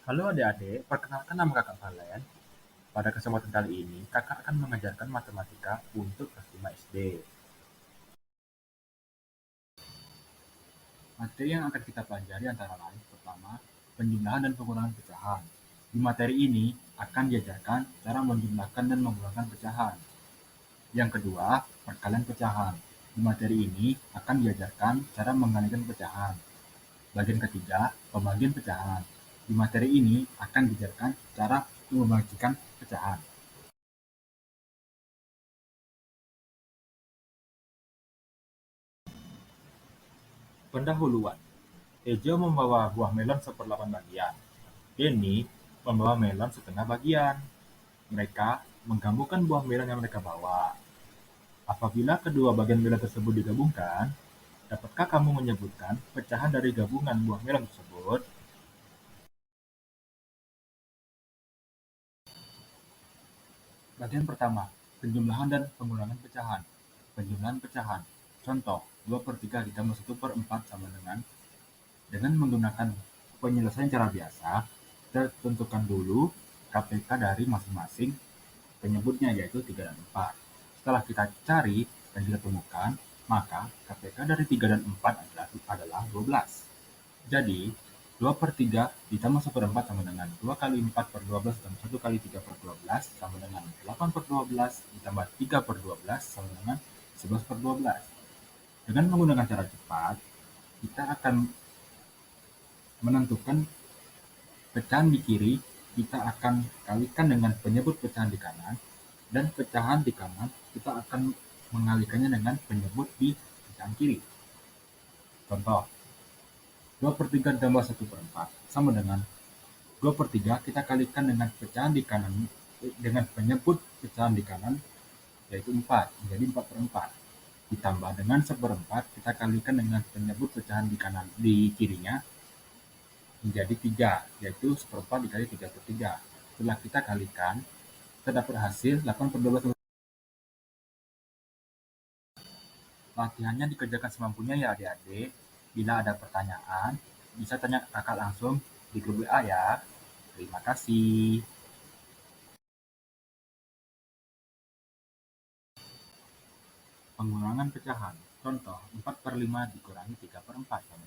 Halo adik-adik, perkenalkan nama kakak kalian. Pada kesempatan kali ini, kakak akan mengajarkan matematika untuk kelas 5 SD. Materi yang akan kita pelajari antara lain, pertama, penjumlahan dan pengurangan pecahan. Di materi ini akan diajarkan cara menjumlahkan dan mengurangkan pecahan. Yang kedua, perkalian pecahan. Di materi ini akan diajarkan cara mengalikan pecahan. Bagian ketiga, pembagian pecahan. Di materi ini akan diajarkan cara membagikan pecahan. Pendahuluan. Ejo membawa buah melon seperlapan bagian. Denny membawa melon setengah bagian. Mereka menggabungkan buah melon yang mereka bawa. Apabila kedua bagian melon tersebut digabungkan, dapatkah kamu menyebutkan pecahan dari gabungan buah melon tersebut? Bagian pertama, penjumlahan dan pengurangan pecahan. Penjumlahan pecahan. Contoh, 2 per 3 ditambah 1 per 4 sama dengan menggunakan penyelesaian cara biasa, kita tentukan dulu KPK dari masing-masing penyebutnya, yaitu 3 dan 4. Setelah kita cari dan kita temukan, maka KPK dari 3 dan 4 adalah 12. Jadi, 2 per 3 ditambah 1 per 4 sama dengan 2 kali 4 per 12 ditambah 1 kali 3 per 12 sama dengan 8 per 12 ditambah 3 per 12 sama dengan 11 per 12. Dengan menggunakan cara cepat, kita akan menentukan pecahan di kiri, kita akan kalikan dengan penyebut pecahan di kanan, dan pecahan di kanan kita akan mengalikannya dengan penyebut di pecahan kiri. Contoh, 2 per 3 ditambah 1 per 4 sama dengan 2 per 3 kita kalikan dengan pecahan di kanan dengan penyebut pecahan di kanan, yaitu 4, menjadi 4 per 4. Ditambah dengan 1 per 4 kita kalikan dengan penyebut pecahan di kanan di kirinya, menjadi 3, yaitu 1/4 dikali 3 per 3. Setelah kita kalikan, kita dapat hasil 8 per 12. Latihannya dikerjakan semampunya ya adik-adik. Bila ada pertanyaan, bisa tanya kakak langsung di grup WA ya. Terima kasih. Pengurangan pecahan. Contoh, 4 per 5 dikurangi 3 per 4 sama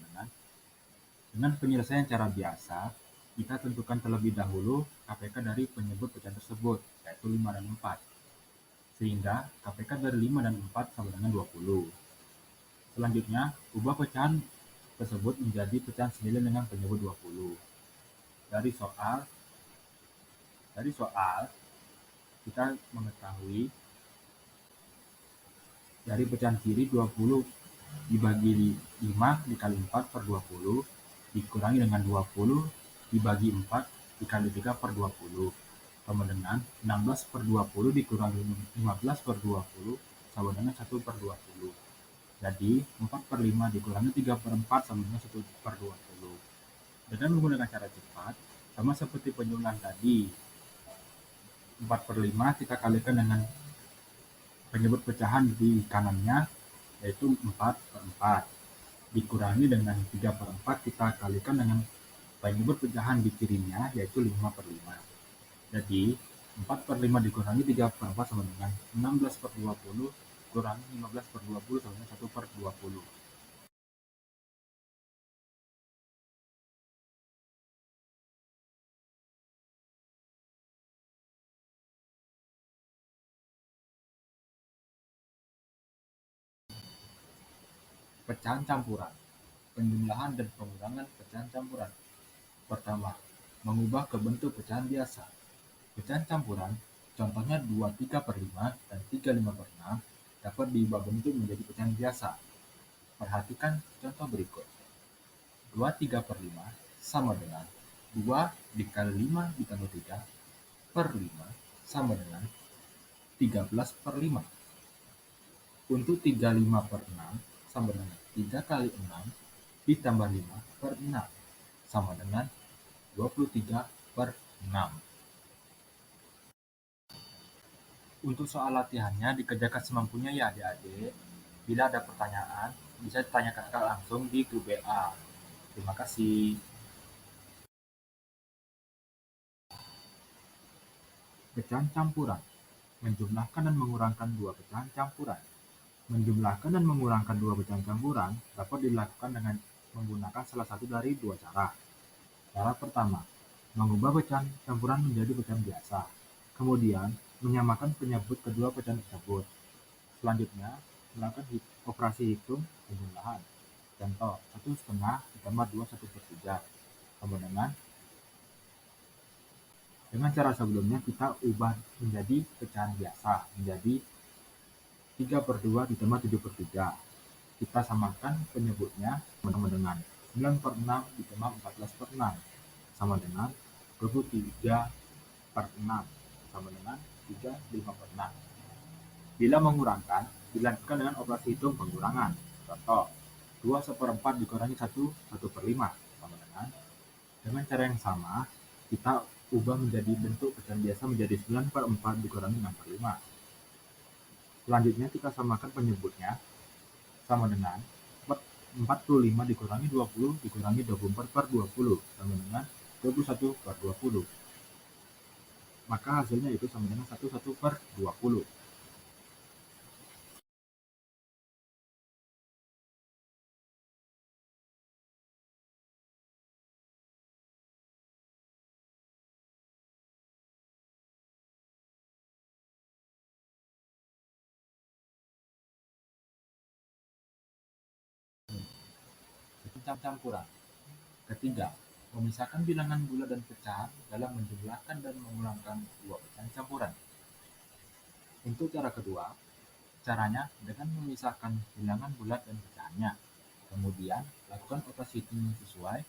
dengan penyelesaian cara biasa, kita tentukan terlebih dahulu KPK dari penyebut pecahan tersebut, yaitu 5 dan 4. Sehingga KPK dari 5 dan 4 sama dengan 20. Selanjutnya, ubah pecahan tersebut menjadi pecahan senilai dengan penyebut 20. Dari soal, kita mengetahui dari pecahan kiri 20 dibagi 5 dikali 4 per 20 dikurangi dengan 20 dibagi 4 dikali 3 per 20 sama dengan 16 per 20 dikurangi 15 per 20 sama dengan 1 per 20. Jadi 4 per 5 dikurangi 3 per 4 sama dengan 1 per 20. Dengan menggunakan cara cepat, sama seperti penjumlahan tadi, 4 per 5 kita kalikan dengan penyebut pecahan di kanannya, yaitu 4 per 4. Dikurangi dengan 3 per 4 kita kalikan dengan penyebut pecahan di kirinya, yaitu 5 per 5. Jadi 4 per 5 dikurangi 3 per 4 sama dengan 16 per 20 kurangi 15 per 20 sama dengan 1 per 20. Pecahan campuran. Penjumlahan dan pengurangan pecahan campuran. Pertama, mengubah ke bentuk pecahan biasa. Pecahan campuran, contohnya 23 per 5 dan 35 per 6, dapat diubah bentuk menjadi pecahan biasa. Perhatikan contoh berikut. 23 per 5 sama dengan 2 dikali 5 ditambah 3 per 5 sama dengan 13 per 5. Untuk 35 per 6 sama dengan 3 kali 6 ditambah 5 per 6 sama dengan 23 per 6. Untuk soal latihannya dikerjakan semampunya ya adik-adik. Bila ada pertanyaan, bisa tanya kakak langsung di grup WA. Terima kasih. Pecahan campuran. Menjumlahkan dan mengurangkan dua pecahan campuran. Menjumlahkan dan mengurangkan dua pecahan campuran dapat dilakukan dengan menggunakan salah satu dari dua cara. Cara pertama, mengubah pecahan campuran menjadi pecahan biasa. Kemudian, menyamakan penyebut kedua pecahan tersebut. Selanjutnya, melakukan operasi hitung penjumlahan. Contoh, 1,5 ditambah 2 1/3 sama dengan cara sebelumnya kita ubah menjadi pecahan biasa, menjadi 3/2 ditambah 7/3. Kita samakan penyebutnya sama dengan 9/6 ditambah 14/6 sama dengan 23/6 sama dengan 35/6. Bila mengurangkan, dilanjutkan dengan operasi hitung pengurangan. Contoh, 2/4 dikurangi 1/5 sama dengan cara yang sama, kita ubah menjadi bentuk pecahan biasa menjadi 9/4 dikurangi 6/5. Selanjutnya kita samakan penyebutnya sama dengan 45 dikurangi 20 dikurangi 24/20 sama dengan 21/20. Maka hasilnya itu sama dengan 11/20. Campuran. Ketiga, memisahkan bilangan bulat dan pecahan dalam menjumlahkan dan mengurangkan dua pecahan campuran. Untuk cara kedua, caranya dengan memisahkan bilangan bulat dan pecahannya. Kemudian, lakukan operasi hitung yang sesuai,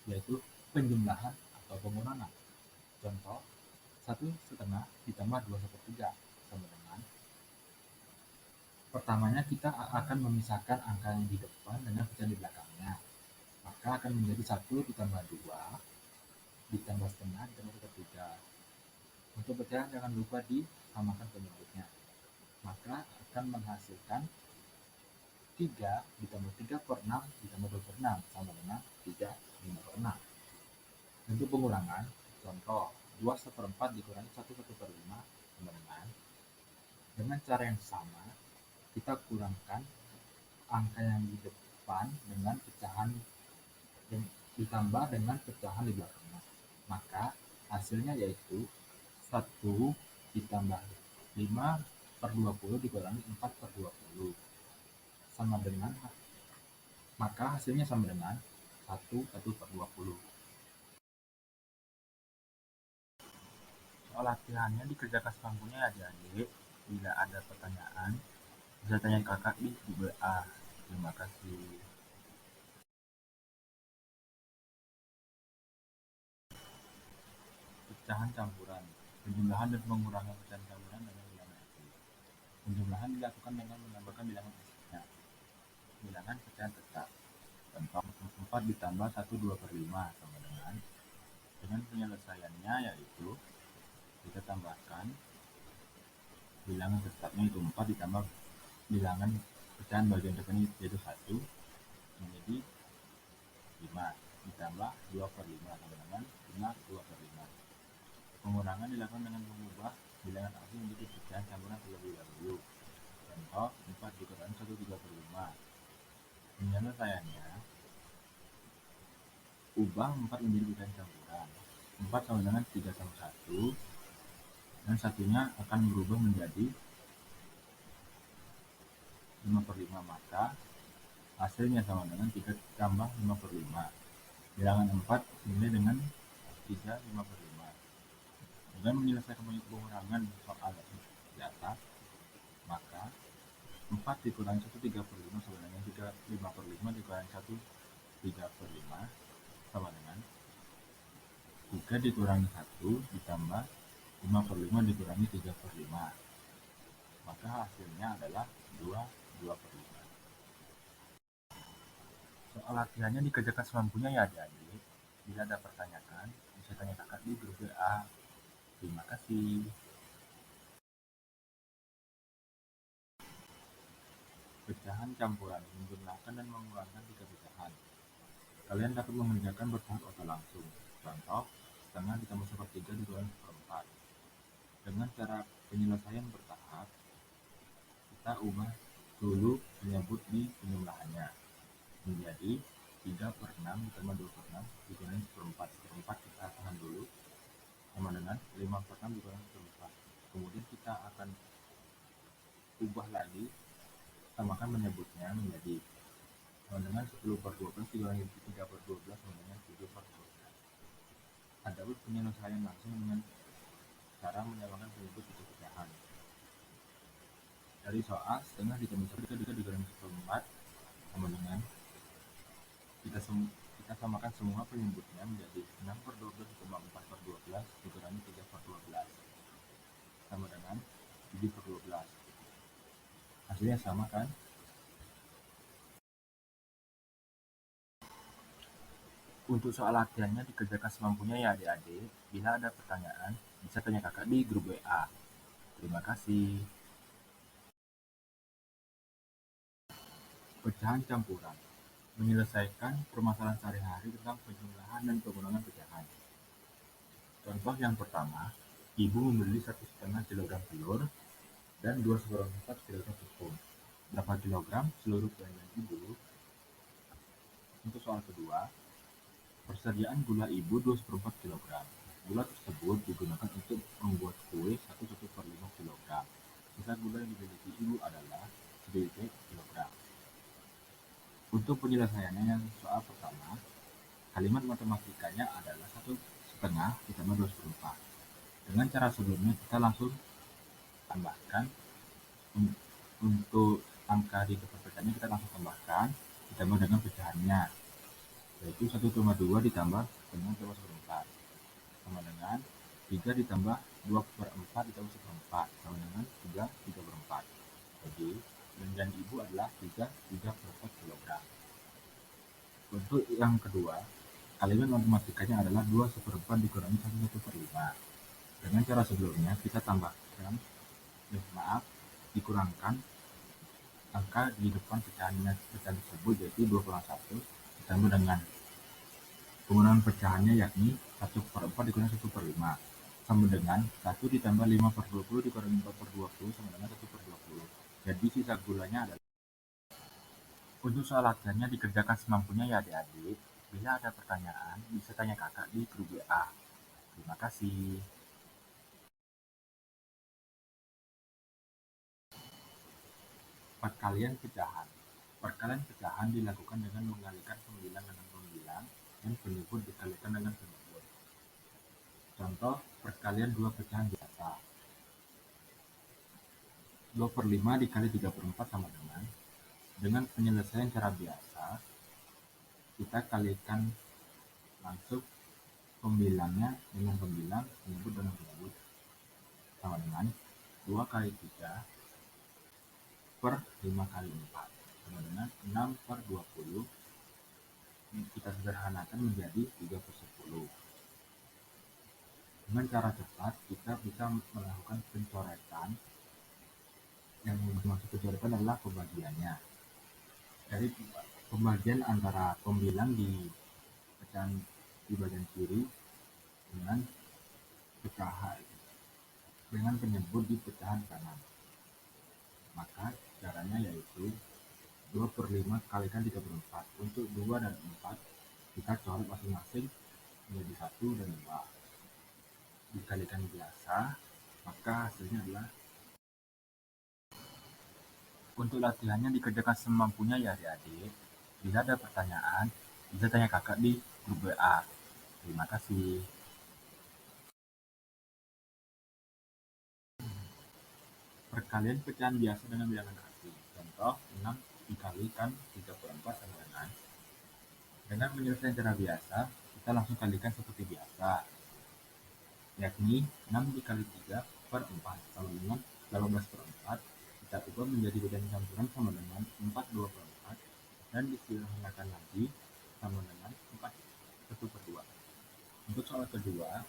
yaitu penjumlahan atau pengurangan. Contoh, 1,5 ditambah 2/3 sama dengan pertamanya kita akan memisahkan angka yang di depan dengan pecahan di belakangnya. Maka akan menjadi 1 ditambah 2 ditambah setengah ditambah 1/3. Untuk pecahan jangan lupa disamakan penyebutnya. Maka akan menghasilkan 3 ditambah 3/6 ditambah 2/6 sama dengan 3/5/6. Untuk pengurangan, contoh 2/4 dikurangi 1/5 sama dengan cara yang sama, kita kurangkan angka yang di depan dengan pecahan yang ditambah dengan pecahan di belakangnya. Maka hasilnya yaitu 1 ditambah 5/20 dikurangi 4/20 sama dengan, maka hasilnya sama dengan 1/20. Soal latihannya dikerjakan semampunya ya adik-adik. Bila ada pertanyaan, bisa tanya kakak di WA. Terima kasih. Pecahan campuran. Penjumlahan dan pengurangan pecahan campuran dengan bilangan asli. Penjumlahan dilakukan dengan menambahkan bilangan aslinya. Bilangan pecahan tetap. Contoh 4 ditambah 1/2/5 sama dengan penyelesaiannya yaitu kita tambahkan bilangan tetapnya itu 4 ditambah bilangan pecahan bagian depan yaitu 1 menjadi 5 ditambah 2/5 sama dengan 5/2/5. Pengurangan dilakukan dengan mengubah bilangan asli menjadi pecahan campuran terlebih dahulu. Contoh 4 dikurangi 1/3/5. Penyelesaiannya, ubah 4 menjadi pecahan campuran. 4 sama dengan 3/1 dan satunya akan berubah menjadi 5/5, maka hasilnya sama dengan 3 tambah 5/5. Bilangan 4 dinilai dengan 3/5/5. Dengan menyelesaikan pengurangan soal di atas, maka 4 dikurangi 1/3/5 sama dengan 3/5/5 dikurangi 1/3/5 sama dengan 3 dikurangi 1 ditambah 5/5 dikurangi 3/5. Maka hasilnya adalah 2/5. Soal latihannya dikerjakan semampunya ya adik-adik. Bila ada pertanyaan, bisa tanya kakak di grup WA. Terima kasih. Pecahan campuran, menjumlahkan dan mengurangkan 3 pecahan. Kalian dapat mengerjakan bertahap atau langsung. Contoh, setengah ditambah 1/3 dikurangi 1/4. Dengan cara penyelesaian bertahap, kita ubah dulu menyebut di penjumlahannya menjadi 3/6 ditambah 2/6 dikurangi 1/4. 1/4 kita tahan dulu sama dengan 5/6 dikurangi 1/4. Kemudian kita akan ubah lagi, samakan menyebutnya menjadi sama dengan 10/12 dikurangi 3/12 sama dengan 7/12. Adapun penyelesaian langsung dengan cara menyamakan penyebut tiga pecahan. Dari soal setengah ditambah 1 dikurangi 1/4 sama dengan kita samakan semua penyebutnya menjadi 6/12 ditambah 4/12 dikurangi 3/12 sama dengan 7/12. Hasilnya sama kan? Untuk soal latihannya dikerjakan semampunya ya adik-adik. Bila ada pertanyaan, bisa tanya kakak di grup WA. Terima kasih. Pecahan campuran. Menyelesaikan permasalahan sehari-hari tentang penjumlahan dan pengurangan pecahan. Contoh yang pertama, ibu membeli 1,5 kilogram telur dan 2,4 kilogram tepung. Berapa kilogram seluruh belanjaan ibu? Untuk soal kedua, persediaan gula ibu 2,4 kilogram. Gula tersebut digunakan untuk membuat kue 1,5 kilogram. Sisa gula yang dimiliki ibu adalah sedikit kilogram. Untuk penyelesaiannya yang soal pertama, kalimat matematikanya adalah 1,5 ditambah 2,4. Dengan cara sebelumnya kita langsung tambahkan untuk angka di depan pecahannya kita langsung tambahkan ditambah dengan pecahannya, yaitu 1,2 ditambah dengan 1/4 sama dengan 3 ditambah 2/4 ditambah 1/4 sama dengan 3/4. Jadi belanjaan ibu adalah 3/4 kilogram. Untuk yang kedua, kalimat matematikanya adalah 2/4 dikurangi 1/5. Dengan cara sebelumnya kita tambahkan dikurangkan angka di depan pecahan tersebut, yaitu 2/1 ditambah dengan pengurangan pecahannya yakni 1/4 dikurangi 1/5 sama dengan 1 ditambah 5/20 dikurangi 4/20 sama dengan 1/20. Jadi sisa gulanya adalah. Untuk soal latihannya dikerjakan semampunya ya adik-adik. Bila ada pertanyaan, bisa tanya kakak di grup WA. Terima kasih. Perkalian pecahan. Perkalian pecahan dilakukan dengan mengalihkan pembilang dengan pembilang dan penyebut dikalikan dengan penyebut. Contoh perkalian dua pecahan biasa. 2/5 dikali 3/4 sama dengan penyelesaian cara biasa, kita kalikan langsung pembilangnya dengan pembilang, penyebut dengan penyebut, sama dengan 2 kali 3 per 5 kali 4 sama dengan 6/20. Kita sederhanakan menjadi 3/10. Dengan cara cepat kita bisa melakukan pencoretan. Yang dimaksud pencoretan adalah pembagiannya. Dari pembagian antara pembilang di pecahan di bagian kiri dengan pecahan dengan penyebut di pecahan kanan. Maka caranya yaitu 2/5 kalikan 3/4. Untuk 2 dan 4 kita coret masing-masing menjadi 1 dan 2. Dikalikan biasa, maka hasilnya adalah. Untuk latihannya dikerjakan semampunya ya adik-adik. Bila ada pertanyaan, bisa tanya kakak di grup WA. Terima kasih. Perkalian pecahan biasa dengan bilangan asli. Contoh 6 dikalikan 3/4 sama dengan menyelesaikan cara biasa, kita langsung kalikan seperti biasa, yakni 6 dikali 3/4 sama dengan 18/4. Kita ubah menjadi pecahan campuran sama dengan 4/2/4 dan disederhanakan lagi sama dengan 4/1/2. Untuk soal kedua,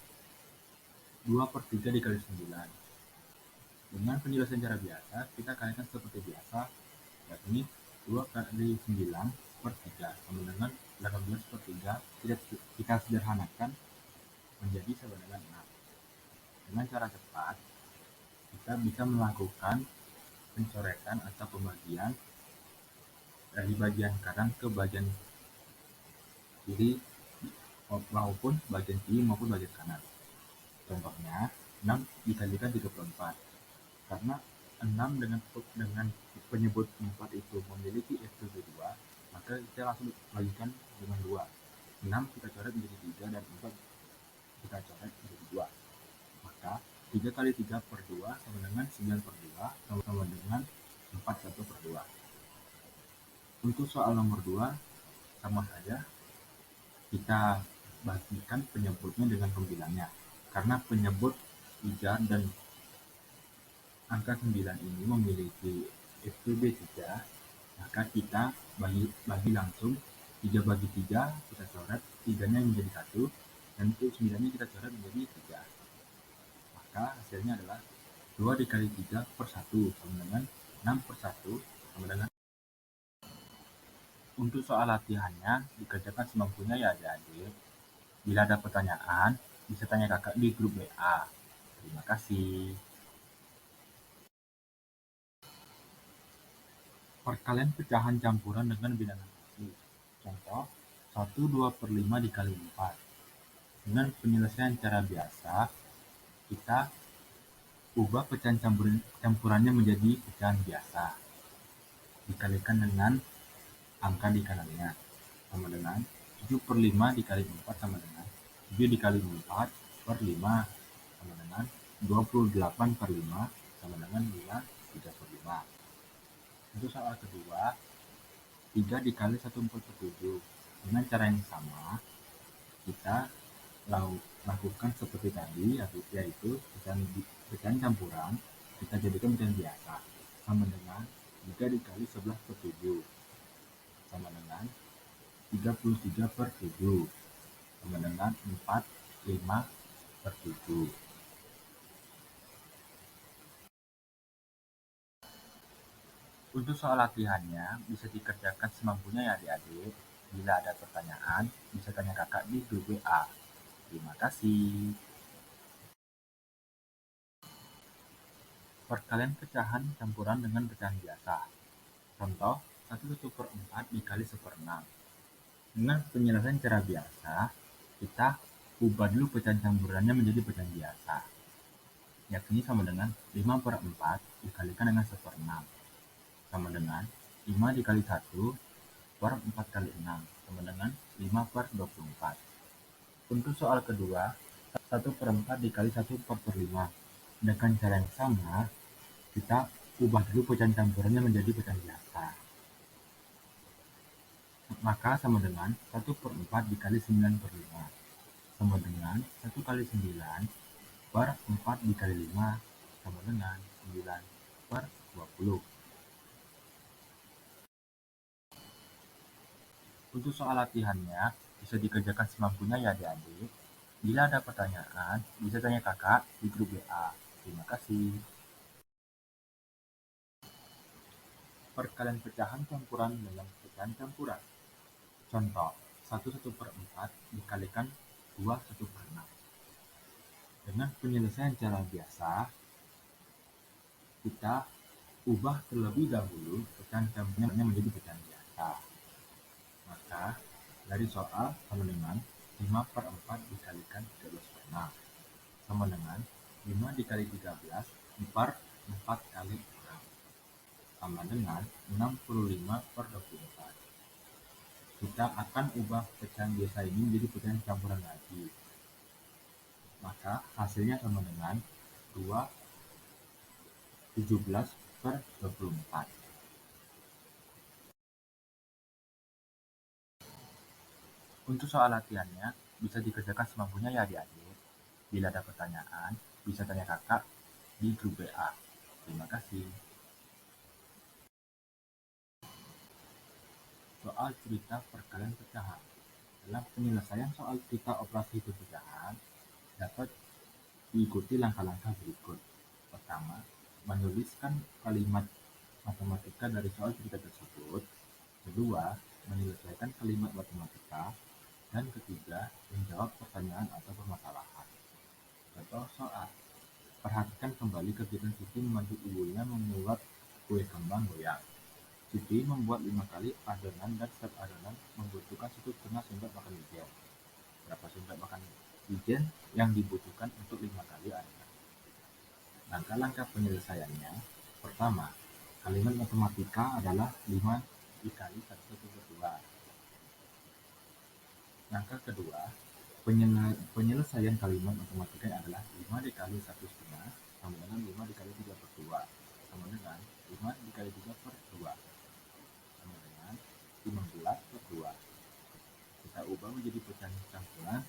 2/3 dikali 9. Dengan penyelesaian cara biasa, kita kalikan seperti biasa, yakni 2 kali 9/3 sama dengan 18/3. Kita sederhanakan menjadi sama dengan 6. Dengan cara cepat, kita bisa melakukan pencoretan atau pembagian dari bagian kanan ke bagian kiri maupun bagian kiri maupun bagian kanan. Contohnya, 6 dikalikan 34. Karena 6 dengan penyebut 4 itu memiliki FTB 2, maka kita langsung bagikan dengan 2. 6 kita coret menjadi 3 dan 4 kita coret menjadi 2. Maka 3 kali 3 per 2 sama dengan 9 per 2 sama dengan 41 per 2. Untuk soal nomor 2, sama saja kita bagikan penyebutnya dengan pembilangnya. Karena penyebut 3 dan angka 9 ini memiliki FTB 3, maka kita bagi langsung 3 bagi 3, kita coret 3-nya menjadi 1, dan untuk 9-nya kita coret menjadi 3. Maka hasilnya adalah 2 dikali 3 per 1 sama dengan 6 per 1 sama dengan. Untuk soal latihannya dikerjakan semampunya ya adik-adik. Bila ada pertanyaan, bisa tanya kakak di grup WA. Terima kasih. Perkalian pecahan campuran dengan bilangan asli. Contoh, 1/2 per 5 dikali 4. Dengan penyelesaian cara biasa, kita ubah pecahan campurannya menjadi pecahan biasa. Dikalikan dengan angka di kanannya. Sama dengan 7 per 5 dikali 4 sama dengan 7 dikali 4 per 5 sama dengan 28 per 5 sama dengan 3 per 5. Untuk soal kedua, 3 dikali 1/4/7. Dengan cara yang sama, kita lakukan seperti tadi, yaitu pecahan campuran kita jadikan pecahan biasa. Sama dengan 3 dikali 11/7 sama dengan 33 per 7 sama dengan 45 per 7. Untuk soal latihannya bisa dikerjakan semampunya ya adik-adik. Bila ada pertanyaan, bisa tanya kakak di grup WA. Terima kasih. Perkalian pecahan campuran dengan pecahan biasa. Contoh, 1/4 dikali 1/6. Dengan penyelesaian cara biasa, kita ubah dulu pecahan campurannya menjadi pecahan biasa. Yakni sama dengan 5/4 dikalikan dengan 1/6. Sama dengan 5 dikali 1 per 4 kali 6 sama dengan 5 per 24. Untuk soal kedua, 1/4 dikali 1 per 5. Dengan cara yang sama, kita ubah dulu pecahan campurannya menjadi pecahan biasa. Maka sama dengan 1/4 dikali 9 per 5. Sama dengan 1 kali 9 per 4 dikali 5 sama dengan 9 per 20. Untuk soal latihannya, bisa dikerjakan semampunya ya adik-adik. Bila ada pertanyaan, bisa tanya kakak di grup WA. Terima kasih. Perkalian pecahan campuran dengan pecahan campuran. Contoh, 1/4 dikalikan 2/1/6. Dengan penyelesaian cara biasa, kita ubah terlebih dahulu pecahan campurannya menjadi pecahan biasa. Maka dari soal sama dengan 5/4 dikalikan 13/6 sama dengan 5 dikali 13 per 4 kali 6 sama dengan 65 per 24. Kita akan ubah pecahan biasa ini menjadi pecahan campuran lagi. Maka hasilnya sama dengan 2/17 per 24. Untuk soal latihannya, bisa dikerjakan semampunya ya adik-adik. Bila ada pertanyaan, bisa tanya kakak di grup WA. Terima kasih. Soal cerita perkalian pecahan. Dalam penyelesaian soal cerita operasi pecahan, dapat diikuti langkah-langkah berikut. Pertama, menuliskan kalimat matematika dari soal cerita tersebut. Kedua, menyelesaikan kalimat matematika. Dan ketiga, menjawab pertanyaan atau permasalahan. Contoh soal. Perhatikan kembali kegiatan Siti membantu ibunya membuat kue kembang goyang. Siti membuat 5 kali adonan dan setiap adonan membutuhkan 1,5 sendok makan wijen. Berapa sendok makan wijen yang dibutuhkan untuk 5 kali adonan? Langkah-langkah penyelesaiannya. Pertama, kalimat matematika adalah 5 dikali 1/2. Langkah kedua, penyelesaian kalimat matematika adalah 5 dikali 1/2 sama dengan 5 dikali 3/2 sama dengan 5 dikali 3/2 sama dengan 15/2. Kita ubah menjadi pecahan campuran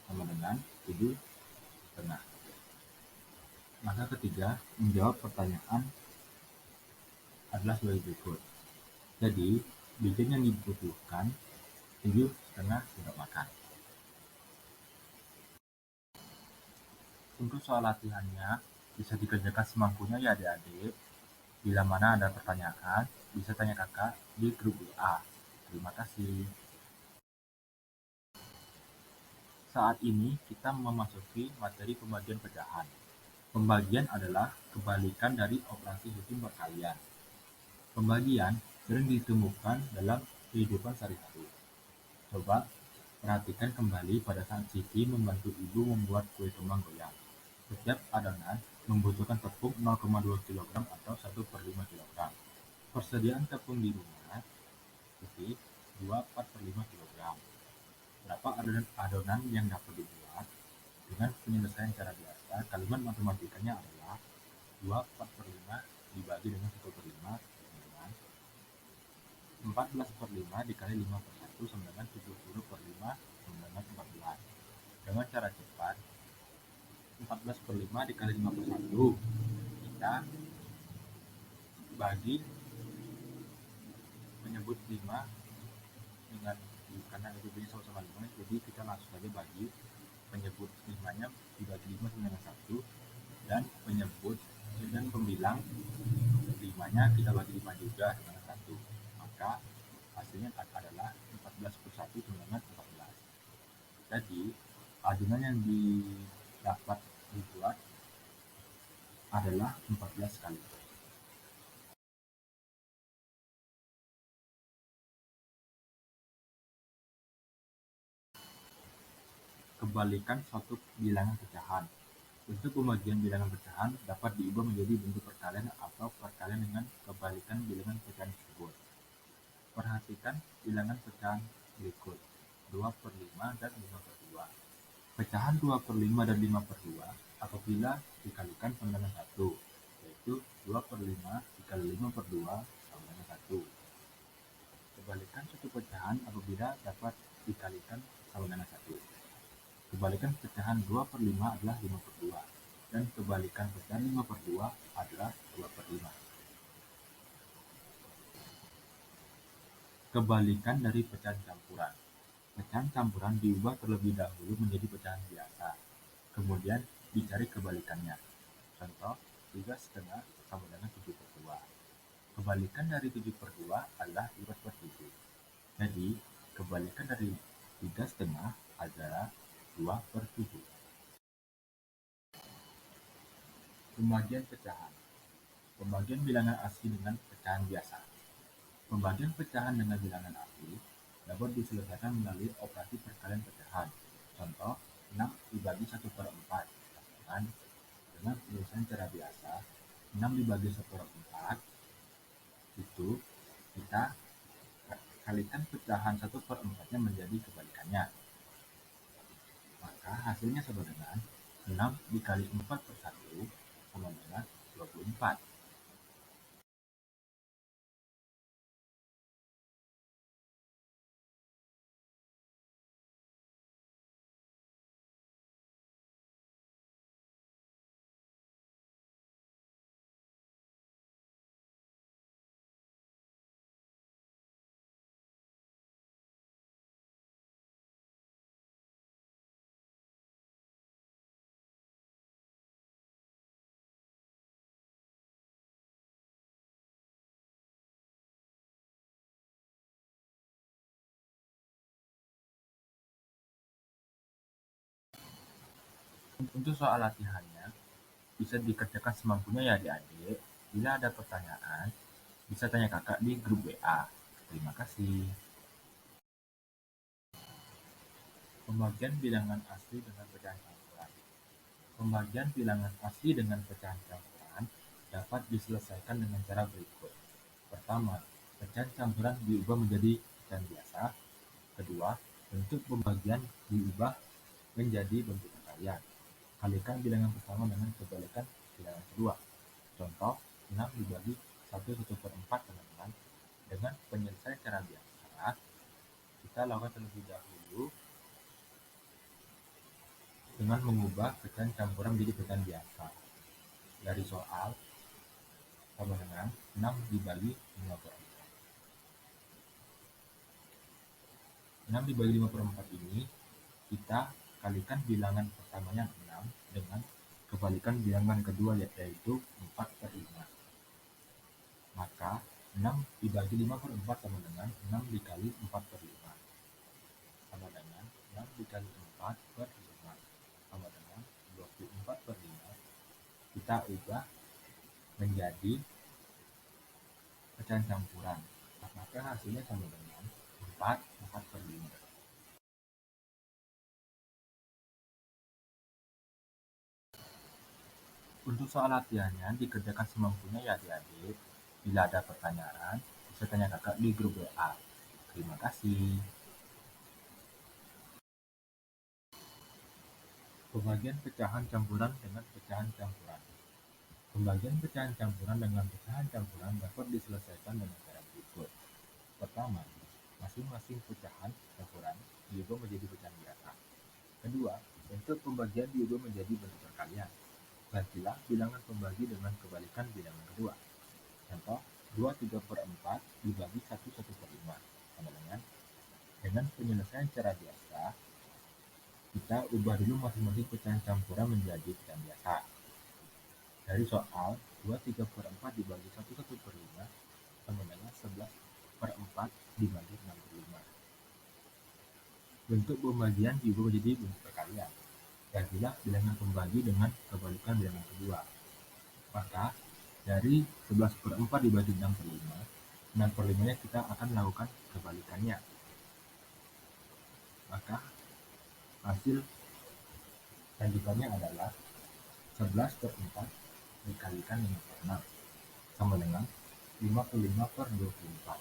sama dengan 7,5. Langkah ketiga, menjawab pertanyaan adalah sebagai berikut. Jadi, wijen yang dibutuhkan 7,5 sendok makan. Untuk soal latihannya, bisa dikerjakan semampunya ya adik-adik. Bila mana ada pertanyaan, bisa tanya kakak di grup WA. Terima kasih. Saat ini kita memasuki materi pembagian pecahan. Pembagian adalah kebalikan dari operasi hitung perkalian. Pembagian sering ditemukan dalam kehidupan sehari-hari. Coba perhatikan kembali pada saat Siti membantu ibu membuat kue kembang goyang. Setiap adonan membutuhkan tepung 0,2 kg atau 1/5 kg. Persediaan tepung di rumah Siti 2/4/5 kg. Berapa adonan yang dapat dibuat? Dengan penyelesaian cara biasa, kalimat matematikanya adalah 2/4/5 dibagi dengan 1/5 dengan 14/5 dikali 5/1 sama dengan 70/5 sama dengan 14. Dengan cara cepat, 14/5 dikali 5/1 kita bagi menyebut 5 dengan karena itu sama-sama 5, jadi kita langsung saja bagi penyebut 5-nya dibagi 5 sama dengan 1 dan penyebut dan pembilang 5-nya kita bagi 5 juga dengan 1. Maka hasilnya adalah 14/1 sama dengan 14. Jadi adonan yang dapat dibuat adalah 14 kali. Kebalikan suatu bilangan pecahan. Bentuk pembagian bilangan pecahan dapat diubah menjadi bentuk perkalian atau perkalian dengan kebalikan bilangan pecahan tersebut. Perhatikan bilangan pecahan berikut, 2/5 dan 5/2. Pecahan 2/5 dan 5/2 apabila dikalikan sama dengan 1, yaitu 2/5 dikali 5/2 sama dengan 1. Kebalikan suatu pecahan apabila dapat dikalikan sama dengan 1. Kebalikan pecahan 2/5 adalah 5/2 dan kebalikan pecahan 5/2 adalah 2/5. Kebalikan dari pecahan campuran. Pecahan campuran diubah terlebih dahulu menjadi pecahan biasa, kemudian dicari kebalikannya. Contoh, 3,5 sama dengan 7/2. Kebalikan dari 7/2 adalah 4/7. Jadi, kebalikan dari 3,5 adalah 2/7. Pembagian pecahan. Pembagian bilangan asli dengan pecahan biasa. Pembagian pecahan dengan bilangan asli dapat diselesaikan melalui operasi perkalian pecahan. Contoh, 6 dibagi 1/4. Dan dengan penyelesaian cara biasa, 6 dibagi 1/4 itu kita kalikan pecahan 1/4-nya menjadi kebalikannya. Maka hasilnya sama dengan 6 dikali 4/1 sama dengan 24. Untuk soal latihannya, bisa dikerjakan semampunya ya adik-adik. Bila ada pertanyaan, bisa tanya kakak di grup WA. Terima kasih. Pembagian bilangan asli dengan pecahan campuran. Pembagian bilangan asli dengan pecahan campuran dapat diselesaikan dengan cara berikut. Pertama, pecahan campuran diubah menjadi pecahan biasa. Kedua, bentuk pembagian diubah menjadi bentuk perkalian. Kalikan bilangan pertama dengan kebalikan bilangan kedua. Contoh, 6 dibagi 1/4 teman-teman. Dengan penyelesaian cara biasa, kita lakukan terlebih dahulu dengan mengubah pecahan campuran menjadi pecahan biasa. Dari soal, sama dengan 6 dibagi 5/4. 6 dibagi 5/4 ini, kita kalikan bilangan pertamanya 6 dengan kebalikan bilangan kedua yaitu 4/5. Maka 6 dibagi 5/4 sama dengan 6 dikali 4/5. Sama dengan 6 dikali 4/5. Sama dengan 24/5. Kita ubah menjadi pecahan campuran. Maka hasilnya sama dengan 4/5. Untuk soal latihannya dikerjakan semampunya ya adik-adik. Bila ada pertanyaan, bisa tanya kakak di grup WA. Terima kasih. Pembagian pecahan campuran dengan pecahan campuran. Pembagian pecahan campuran dengan pecahan campuran dapat diselesaikan dengan cara berikut. Pertama, masing-masing pecahan campuran diubah menjadi pecahan biasa. Kedua, bentuk pembagian diubah menjadi bentuk perkalian. Gantilah bilangan pembagi dengan kebalikan bilangan kedua. Contoh, 2/3/4 dibagi 1/5 sama dengan penyelesaian cara biasa, kita ubah dulu masing-masing pecahan campuran menjadi pecahan biasa. Dari soal, 2/3/4 dibagi 1/5 sama dengan 11/4 dibagi 6/5. Bentuk pembagian diubah menjadi bentuk perkalian. Gantilah bilangan pembagi dengan kebalikan bilangan kedua. Maka, dari 11/4 dibagi 6/5, 6/5-nya kita akan lakukan kebalikannya. Maka, hasil lanjutannya adalah 11/4 dikalikan 5/6 sama dengan 55/24.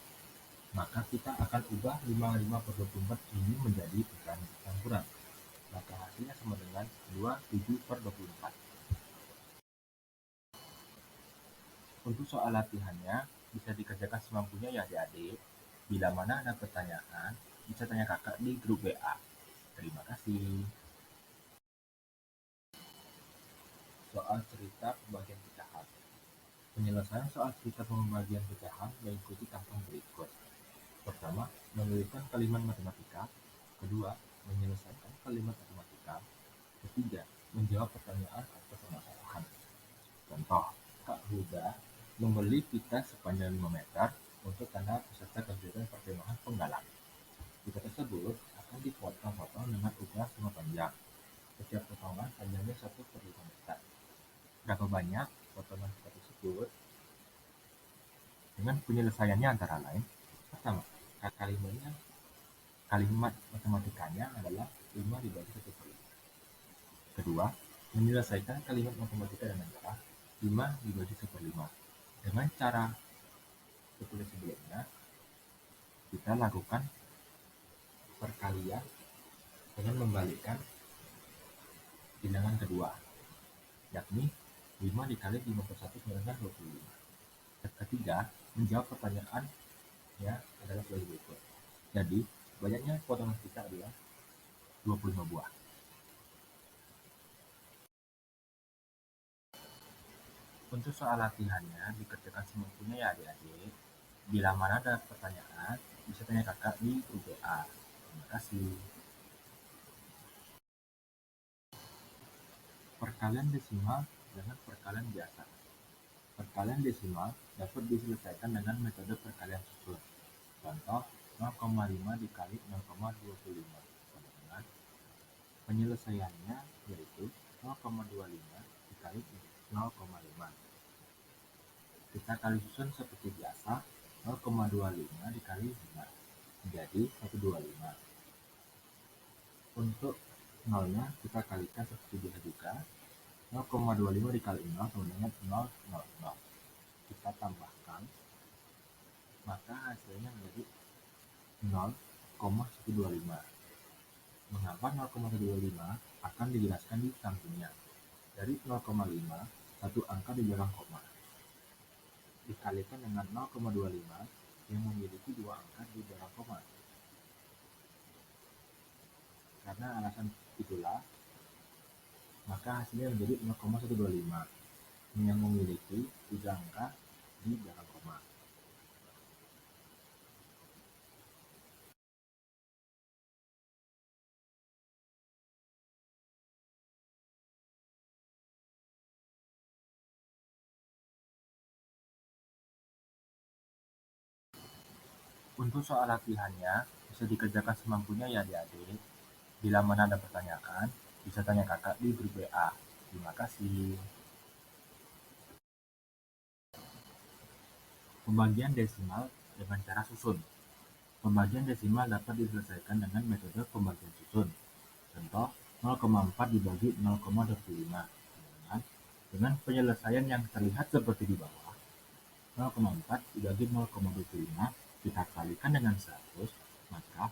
Maka kita akan ubah 55/24 ini menjadi pecahan campuran. Maka hasilnya sama dengan 27/24. Untuk soal latihannya bisa dikerjakan semampunya ya adik-adik. Bila mana ada pertanyaan, bisa tanya kakak di grup WA. Terima kasih. Soal cerita pembagian pecahan. Penyelesaian soal cerita pembagian pecahan mengikuti tahapan berikut. Pertama, menuliskan kalimat matematika. Kedua, menyelesaikan kalimat matematika. Ketiga, menjawab pertanyaan atau permasalahan. Contoh, Kak Huda membeli pita sepanjang 5 meter untuk Anda peserta kegiatan perkemahan penggalan. Pita tersebut akan dipotong-potong dengan ukuran sama panjang. Setiap potongan panjangnya 1/5 meter. Berapa banyak potongan pita tersebut? Dengan penyelesaiannya antara lain, pertama, kalimat matematikanya adalah 5 dibagi 1/5. Kedua, menyelesaikan kalimat matematika dengan cara 5 dibagi 1/5. Dengan cara seperti sebelumnya, kita lakukan perkalian dengan membalikkan bilangan kedua, yakni 5 dikali 5/1 sama dengan 25. Ketiga, menjawab pertanyaan adalah sebagai berikut. Jadi, banyaknya potongan kita adalah 25 buah. Untuk soal latihannya dikerjakan semampunya ya adik-adik. Bila mana ada pertanyaan, bisa tanya kakak di grup WA. Terima kasih. Perkalian desimal dengan perkalian biasa. Perkalian desimal dapat diselesaikan dengan metode perkalian susun. Contoh, 0,5 dikali 0,25 sama dengan penyelesaiannya yaitu 0,25 dikali 0,5. Kita kali susun seperti biasa, 0,25 dikali 5 menjadi 125. Untuk nolnya kita kalikan seperti biasa juga, 0,25 dikali 0 sama dengan 0,00. Kita tambahkan, maka hasilnya menjadi 0,125. Mengapa 0,125 akan dijelaskan di sampingnya. Dari 0,5, satu angka di belakang koma, dikalikan dengan 0,25 yang memiliki dua angka di belakang koma. Karena alasan itulah, maka hasilnya menjadi 0,125 yang memiliki 3 angka di belakang koma. Untuk soal latihannya, bisa dikerjakan semampunya ya adik-adik. Bila mana ada pertanyaan, bisa tanya kakak di grup WA. Terima kasih. Pembagian desimal dengan cara susun. Pembagian desimal dapat diselesaikan dengan metode pembagian susun. Contoh, 0,4 dibagi 0,25. Dengan penyelesaian yang terlihat seperti di bawah, 0,4 dibagi 0,25 kita kalikan dengan 100, maka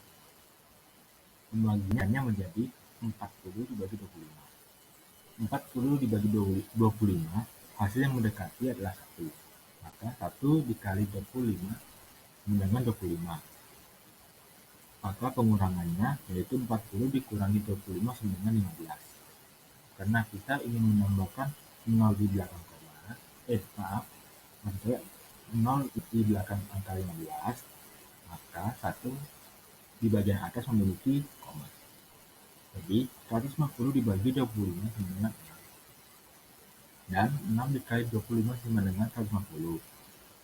pembagiannya menjadi 40 dibagi 25. 40 dibagi 25, hasil yang mendekati adalah 1. Maka 1 dikali 25 dengan 25. Maka pengurangannya yaitu 40 dikurangi 25 sama dengan 15. Karena kita ingin menambahkan 0 di belakang koma, maksudnya 0 di belakang angka 15, maka 1 di bagian atas memiliki koma. Jadi 150 dibagi 25 sama dengan 6. Dan 6 dikali 25 sama dengan 150.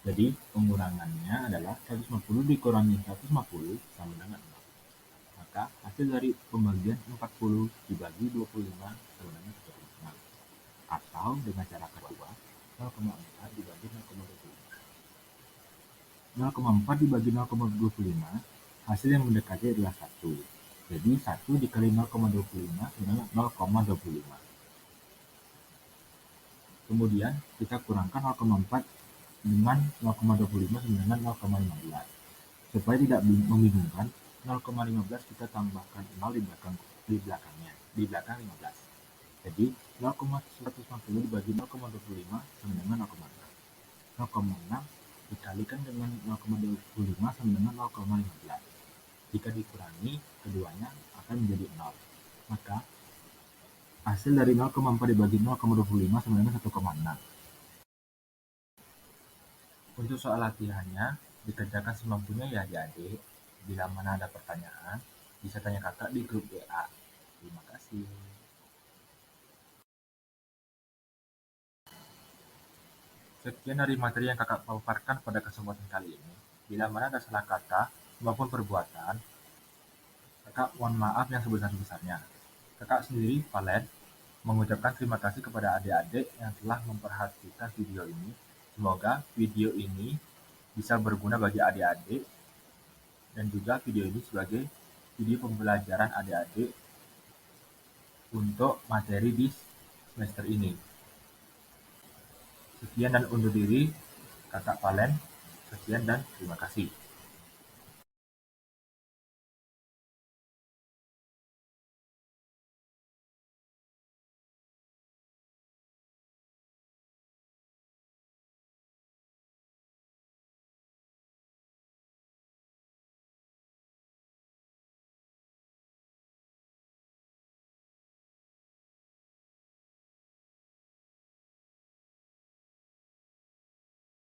Jadi pengurangannya adalah 150 dikurangi 150 sama dengan 6. Maka hasil dari pembagian 40 dibagi 25 sama dengan 1,6. Atau dengan cara kedua, 0,4 dibagi 0,25. 0,4 dibagi 0,25, hasil yang mendekati adalah 1. Jadi 1 dikali 0,25 sama 0,25. Kemudian kita kurangkan 0,4 dengan 0,25 sama dengan 0,15. Supaya tidak membingungkan, 0,15 kita tambahkan 0 di belakangnya, di belakang 15. Jadi 0,150 dibagi 0,25 sama dengan 0,6. 0,6 dikalikan dengan 0,25 sama dengan 0,15. Jika dikurangi, keduanya akan menjadi 0. Maka hasil dari 0,4 dibagi 0,25 sama dengan 1,6. Untuk soal latihannya, dikerjakan semampunya ya adik-adik. Bila mana ada pertanyaan, bisa tanya kakak di grup WA. Terima kasih. Sekian dari materi yang kakak paparkan pada kesempatan kali ini. Bila mana ada salah kata maupun perbuatan, kakak mohon maaf yang sebesar-besarnya. Kakak sendiri, Valen, mengucapkan terima kasih kepada adik-adik yang telah memperhatikan video ini. Semoga video ini bisa berguna bagi adik-adik dan juga video ini sebagai video pembelajaran adik-adik untuk materi di semester ini. Sekian dan undur diri, kakak Valen. Sekian dan terima kasih.